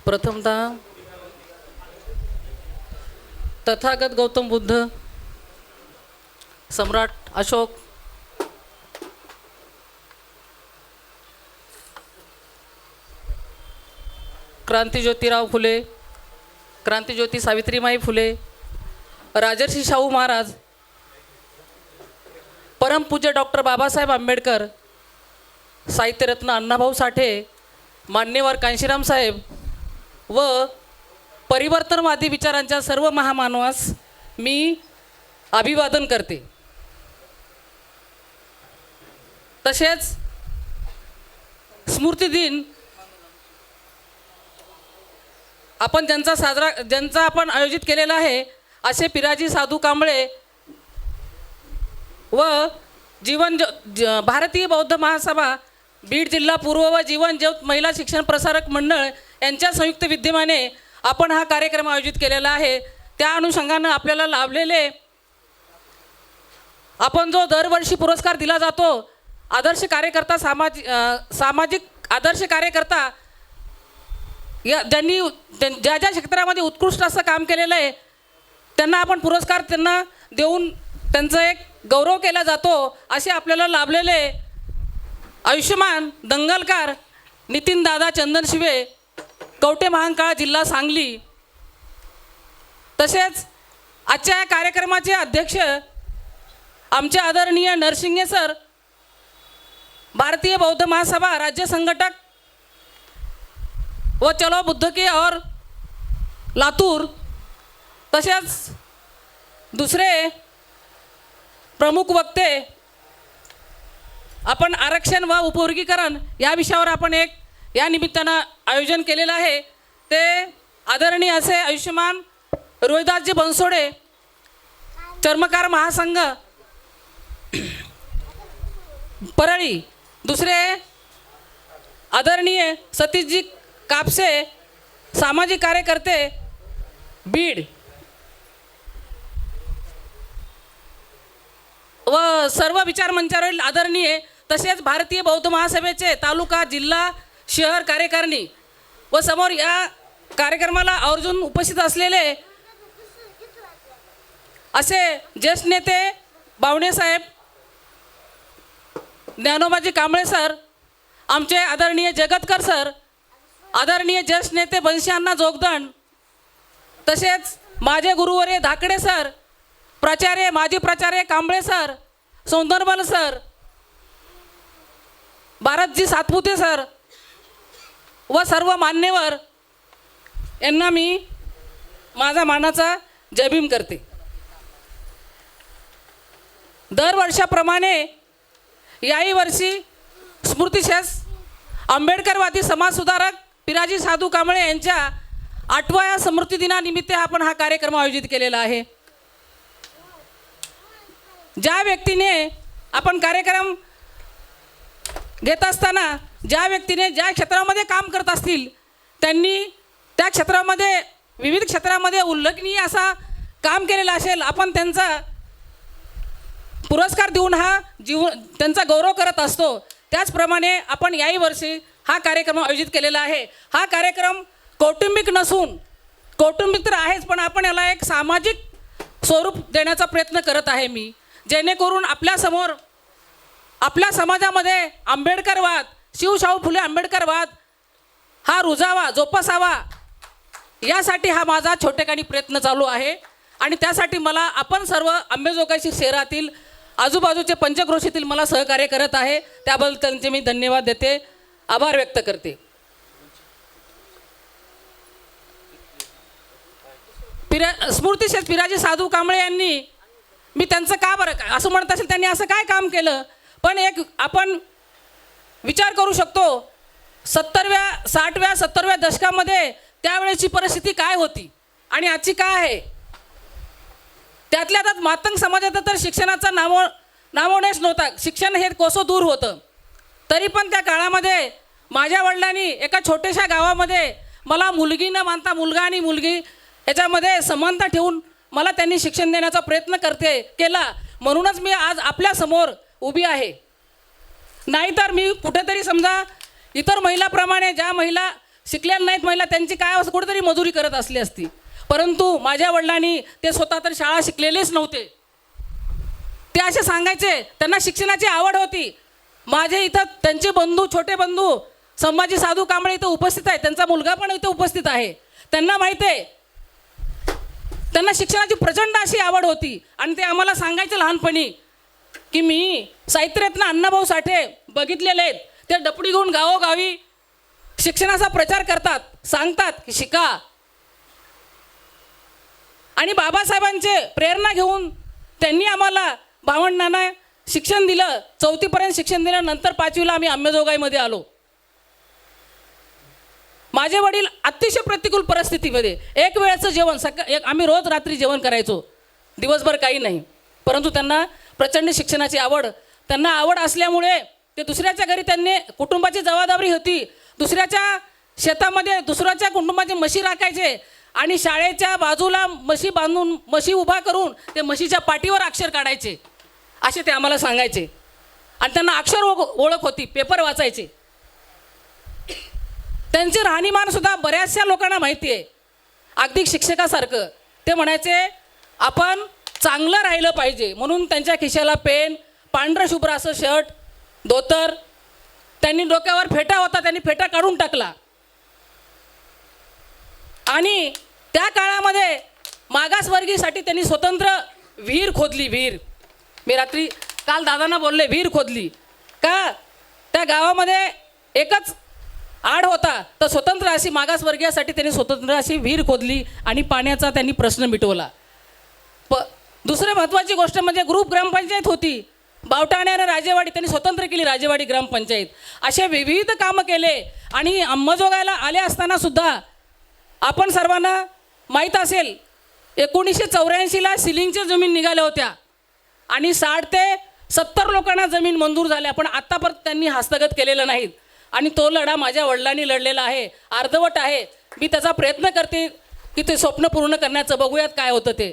प्रथमतः तथागत गौतम बुद्ध, सम्राट अशोक, क्रांतिज्योतिराव फुले, क्रांतिज्योती सावित्रीमाई फुले, राजर्षी शाहू महाराज, परमपूज्य डॉक्टर बाबासाहेब आंबेडकर, साहित्यरत्न अण्णाभाऊ साठे, मान्यवर कांशीराम साहेब व परिवर्तनवादी विचारांच्या सर्व महामानवास मी अभिवादन करते। तसेच स्मृती दिन आपण ज्यांचा आपण आयोजित केलेला आहे असे पिराजी साधू कांबळे व भारतीय बौद्ध महासभा बीड जिल्हा पूर्व व जीवन ज्योत महिला शिक्षण प्रसारक मंडळ यांच्या संयुक्त विद्यमाने आपण हा कार्यक्रम आयोजित केलेला आहे। त्या अनुषंगानं आपल्याला लाभलेले आपण जो दरवर्षी पुरस्कार दिला जातो आदर्श कार्यकर्ता, सामाजिक आदर्श कार्यकर्ता, ज्यांनी ज्या क्षेत्रामध्ये उत्कृष्ट असं काम केलेलं आहे त्यांना आपण पुरस्कार त्यांना देऊन त्यांचा एक गौरव केला जातो। असे आपल्याला लाभलेले आयुष्यमान दंगलकार नितीन दादा चंदनशिवे, कवठे महांकाळ, जिल्हा सांगली। तसेच आजच्या या कार्यक्रमाचे अध्यक्ष आमचे आदरणीय नरसिंगे सर, भारतीय बौद्ध महासभा राज्य संघटक व चलो बुद्ध के और लातूर। तसेच दुसरे प्रमुख वक्ते आपण आरक्षण व उपवर्गीकरण या विषयावर आपण एक या निमित्तानं आयोजन केलेलं आहे। ते आदरणीय असे आयुष्यमान रोहिदासजी बनसोडे, चर्मकार महासंघ परळी। दुसरे आदरणीय सतीशजी कापसे, सामाजिक कार्यकर्ते बीड व सर्व विचार मंचावरील आदरणीय, तसेच भारतीय बौद्ध महासभेचे तालुका, जिल्हा, शहर कार्यकारिणी व समोर या कार्यक्रमाला आवर्जून उपस्थित असलेले असे ज्येष्ठ नेते बावणे साहेब, ज्ञानोबाजी कांबळे सर, आमचे आदरणीय जगतकर सर, आदरणीय ज्येष्ठ नेते बंशीअण्णा जोगदंड, तसेच माझे गुरुवर्य धाकडे सर, प्राचार्य माजी प्राचार्य Kamble sir, Saundarbal sir, Bharatji Satpute sir व सर्व मान्यवर यांना मी माझा मानाचा जयभीम करते। दरवर्षाप्रमाणे याही वर्षी स्मृतिशेष आंबेडकरवादी समाजसुधारक पिराजी साधू कांबळे यांच्या 8व्या स्मृती दिनानिमित्त आपण हा कार्यक्रम आयोजित केलेला आहे। ज्या व्यक्तीने आपण कार्यक्रम घेत असताना ज्या व्यक्तीने ज्या क्षेत्रामध्ये काम करत असतील त्यांनी त्या क्षेत्रामध्ये विविध क्षेत्रामध्ये उल्लेखनीय असा काम केलेला असेल, आपण त्यांचा पुरस्कार देऊन हा त्यांचा गौरव करत असतो। त्याचप्रमाणे आपण याही वर्षी हा कार्यक्रम आयोजित केलेला आहे। हा कार्यक्रम कौटुंबिक नसून, कौटुंबिक तर आहेच, पण आपण याला एक सामाजिक स्वरूप देण्याचा प्रयत्न करत आहे मी, जेणेकरून आपल्यासमोर आपल्या समाजामध्ये आंबेडकरवाद, शिवशाहू फुले आंबेडकरवाद हा रुजावा, जोपासावा, यासाठी हा माझा छोटेखानी प्रयत्न चालू आहे। आणि त्यासाठी मला आपण सर्व अंबेजोगाई शहरातील आजूबाजूचे पंचक्रोशीतील मला सहकार्य करत आहे, त्याबद्दल त्यांचे मी धन्यवाद देते, आभार व्यक्त करते। स्मृतिशेष पिराजी साधू कांबळे यांनी, मी त्यांचं का बरं असं म्हणत असेल त्यांनी असं काय काम केलं, पण एक आपण विचार करू शकतो 60व्या 70व्या दशकामध्ये त्यावेळेची परिस्थिती काय होती आणि आजची काय आहे। त्यातल्या त्यात मातंग समाजात तर शिक्षणाचा नामोनेश नव्हता, शिक्षण हे कोसो दूर होतं। तरी पण त्या काळामध्ये माझ्या वडिलांनी एका छोट्याशा गावामध्ये मला मुलगी न मानता मुलगा आणि मुलगी याच्यामध्ये समानता ठेवून मला त्यांनी शिक्षण देण्याचा प्रयत्न केला, म्हणूनच मी आज आपल्या समोर उभी आहे। नाहीतर मी कुठेतरी समजा इतर महिलाप्रमाणे ज्या महिला शिकलेल्या नाहीत महिला, त्यांची काय असं कुठेतरी मजुरी करत असली असती. परंतु माझ्या वडिलांनी ते स्वतः तर शाळा शिकलेलेच नव्हते. ते असे सांगायचे, त्यांना शिक्षणाची आवड होती. माझे इथं त्यांचे बंधू, छोटे बंधू संभाजी साधू कांबळे इथं उपस्थित आहे, त्यांचा मुलगा पण इथं उपस्थित आहे. त्यांना माहीत आहे, त्यांना शिक्षणाची प्रचंड अशी आवड होती. आणि ते आम्हाला सांगायचे लहानपणी की मी साहित्यरत्न अण्णाभाऊ साठे बघितलेले आहेत, ते डपडी घेऊन गावोगावी शिक्षणाचा प्रचार करतात, सांगतात की शिका. आणि बाबासाहेबांचे प्रेरणा घेऊन त्यांनी आम्हाला भावंडांना शिक्षण दिलं, 4थीपर्यंत शिक्षण दिलं. नंतर 5वीला आम्ही अंबाजोगाईमध्ये आलो. माझे वडील अतिशय प्रतिकूल परिस्थितीमध्ये, एक वेळचं जेवण आम्ही रोज रात्री जेवण करायचो, दिवसभर काही नाही. परंतु त्यांना प्रचंड शिक्षणाची आवड, त्यांना आवड असल्यामुळे ते दुसऱ्याच्या घरी, त्यांनी कुटुंबाची जबाबदारी होती, दुसऱ्याच्या शेतामध्ये दुसऱ्याच्या कुटुंबाची म्हशी राखायचे आणि शाळेच्या बाजूला म्हशी बांधून, म्हशी उभा करून ते म्हशीच्या पाठीवर अक्षर काढायचे, असे ते आम्हाला सांगायचे. आणि त्यांना अक्षर ओळख होती, पेपर वाचायचे. त्यांचे राहणीमानसुद्धा बऱ्याचशा लोकांना माहिती आहे, अगदी शिक्षकासारखं. ते म्हणायचे आपण चांगलं राहिलं पाहिजे म्हणून त्यांच्या खिशाला पेन, पांढरं शुभ्र असं शर्ट, धोतर, त्यांनी डोक्यावर फेटा होता, त्यांनी फेटा काढून टाकला. आणि त्या काळामध्ये मागासवर्गीसाठी त्यांनी स्वतंत्र विहीर खोदली. विहीर, मी रात्री काल दादांना बोलले, विहीर खोदली का? त्या गावामध्ये एकच आड होता, तर स्वतंत्र अशी मागासवर्गीयासाठी त्यांनी स्वतंत्र अशी विहीर खोदली आणि पाण्याचा त्यांनी प्रश्न मिटवला. दुसरी महत्त्वाची गोष्ट म्हणजे ग्रुप ग्रामपंचायत होती बावटाणे आणि राजेवाडी, त्यांनी स्वतंत्र केली राजेवाडी ग्रामपंचायत. असे विविध कामं केले. आणि अंबाजोगाईला आले असताना सुद्धा आपण सर्वांना माहीत असेल, 1984ला सिलिंगच्या जमीन निघाल्या होत्या आणि 60 ते 70 लोकांना जमीन मंजूर झाल्या, पण आत्तापर्यंत त्यांनी हस्तगत केलेलं नाहीत. आणि तो लढा माझ्या वडिलांनी लढलेला आहे, अर्धवट आहे. मी त्याचा प्रयत्न करते की ते स्वप्न पूर्ण करण्याचं, बघूयात काय होतं ते.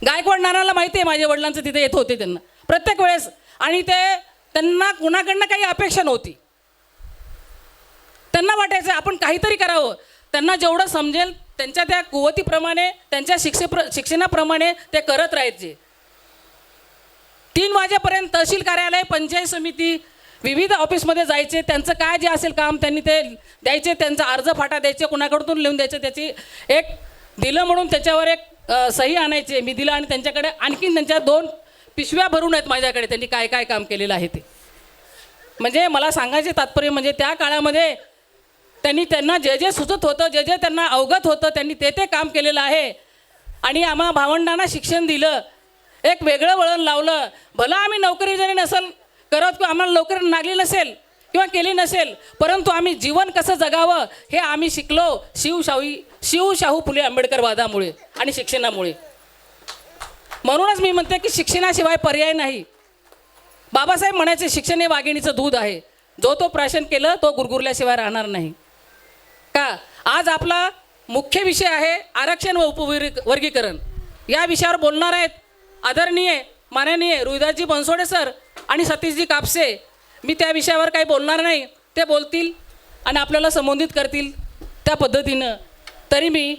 गायकवाड नानाला माहिती आहे, माझ्या वडिलांचं तिथे येत होते त्यांना प्रत्येक वेळेस. आणि त्यांना कुणाकडनं काही अपेक्षा नव्हती. त्यांना वाटायचं आपण काहीतरी करावं. त्यांना जेवढं समजेल त्यांच्या त्या कुवतीप्रमाणे, त्यांच्या शिक्षणाप्रमाणे ते करत राहायचे. 3 वाजेपर्यंत तहसील कार्यालय, पंचायत समिती, विविध ऑफिसमध्ये जायचे. त्यांचं काय जे असेल काम त्यांनी ते द्यायचे, त्यांचा अर्ज फाटा द्यायचे, कुणाकडून लिहून द्यायचे. त्याची एक दिलं म्हणून त्याच्यावर एक सही आणायचे. मी दिलं आणि त्यांच्याकडे आणखीन त्यांच्या 2 पिशव्या भरून आहेत माझ्याकडे, त्यांनी काय काय काम केलेलं आहे ते. म्हणजे मला सांगायचे तात्पर्य म्हणजे त्या काळामध्ये त्यांना जे जे सुचत होतं, जे जे त्यांना अवगत होतं, त्यांनी ते काम केलेलं आहे. आणि आम्हा भावंडांना शिक्षण दिलं, एक वेगळं वळण लावलं. भलं आम्ही नोकरी जरी नसेल करत किंवा आम्हाला नोकरी लागली नसेल किंवा केली नसेल, परंतु आम्ही जीवन कसं जगावं हे आम्ही शिकलो शिवशाहू फुले आंबेडकर वादामुळे आणि शिक्षणामुळे. म्हणूनच मी म्हणते की शिक्षणाशिवाय पर्याय नाही. बाबासाहेब म्हणायचे शिक्षण हे वाघिणीचं दूध आहे, जो तो प्राशन केलं तो गुरगुरल्याशिवाय राहणार नाही. का आज आपला मुख्य विषय आहे आरक्षण व उपवर्गीकरण. या विषयावर बोलणार आहेत आदरणीय माननीय रोहिदासजी बनसोडे सर आणि सतीशजी कापसे. मी त्या विषयावर काही बोलणार नाही, ते बोलतील आणि आपल्याला संबोधित करतील त्या पद्धतीनं. तरी मी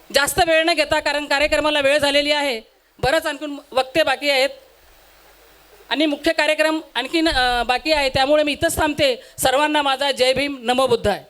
जास्त वेळ न घेता, कारण कार्यक्रमाला वेळ झालेली आहे, बरंच आणखीन वक्ते बाकी आहेत आणि मुख्य कार्यक्रम आणखीन बाकी आहे, त्यामुळे मी इथंच थांबते. सर्वांना माझा जय भीम, नमो बुद्धाय.